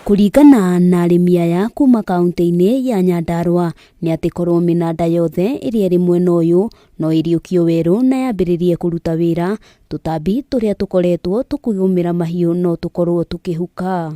Kuringana na arĩmi aya kuma kaunti-inĩ ya Nyandarua nĩ atĩ korwo mĩnanda yothe ĩrĩa ĩrĩ mwena ũyũ no ĩriũkio werũ na yambĩrĩrie kũruta wĩra, tũtambi tũrĩa tũkoretwo tũkĩgũmĩra mahiũ no tũkorwo tũkĩhuka.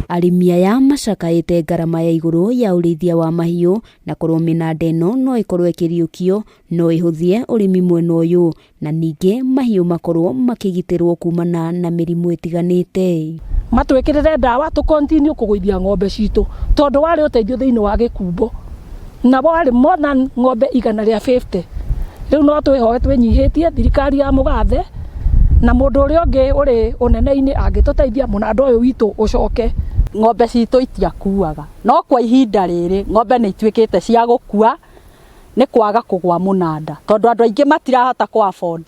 Arĩmi aya macakaĩte ngarama ya igũrũ ya ũrĩithia wa mahiũ na korwo mĩnanda ĩno no ĩkorwo ĩkĩriũkio no ĩhũthie ũrĩmi mwena ũyũ na ningĩ mahiũ makorwo makĩgitĩrwo kumana na mĩrimũ ĩtiganĩte. Matwĩkĩrĩre ndawa tũ continue kũgũithia ng'ombe citũ tondũ warĩ ũteithio thĩinĩ wa gĩkumbo na warĩ more than ng'ombe 150. Rĩu no twĩhoe twĩnyihĩtie thirikari ya mũgathe na mũndũ ũrĩa ũngĩ ũrĩ ũnene-inĩ angĩtũteithia mũnanda ũyũ witũ ũcoke. Ng'ombe citũ itiakuaga no kwa ihinda rĩrĩ ng'ombe nĩ ituĩkĩte cia gũkua nĩ kwaga kũgwa mũnanda tondũ andũ aingĩ matirahota kũ afford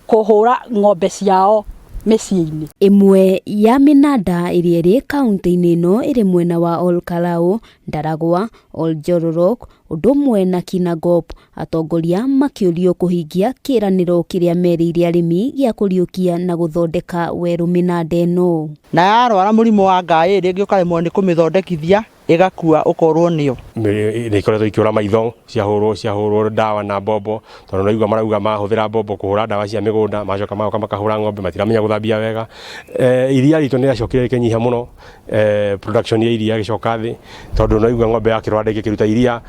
kũhũra ng'ombe ciao mĩciĩ-inĩ. Ĩmwe ya mĩnanda ĩrĩa ĩrĩ kaunti-inĩ ĩno ĩrĩ mwena wa Olkalau, Ndaragwa, Oljororok, ũndũ ũmwe na Kinangop, atongoria makĩũrio kũhingia kĩĩranĩro kĩrĩa merĩire arĩmi gĩa kũriũkia na gũthondeka werũ mĩnanda ĩno. Na yarwara mũrimũ wa ngaĩ rĩngĩ ũkaremwo nĩ kũmĩthondekithia ĩgakua ũkorwo nĩyo. Nĩ ikoretwo ikĩũra maitho ciahũrwo ndawa na mbombo tondũ naigua marauga mahũthĩra mbombo kũhũra ndawa cia mĩgũnda macoka magoka makahũra ng'ombe matiramenya gũthambia wega. Iria ritũ nĩ rĩacokire rĩkĩnyiha mũno, production ya iria gĩcoka thĩ tondũ naigua ng'ombe yakĩrwara ndĩngĩkĩruta iria.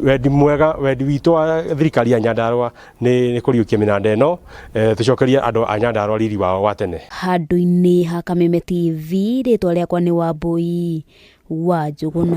Wendi mwega, wendi witũ wa thirikari ya Nyandarua nĩ kũriũkia mĩnanda ĩno tũcokerie andũ a Nyandarua riri wao wa tene. Handũ-inĩ ha Kameme TV, rĩtwa rĩakwa nĩ Wambui wa Njũgũna.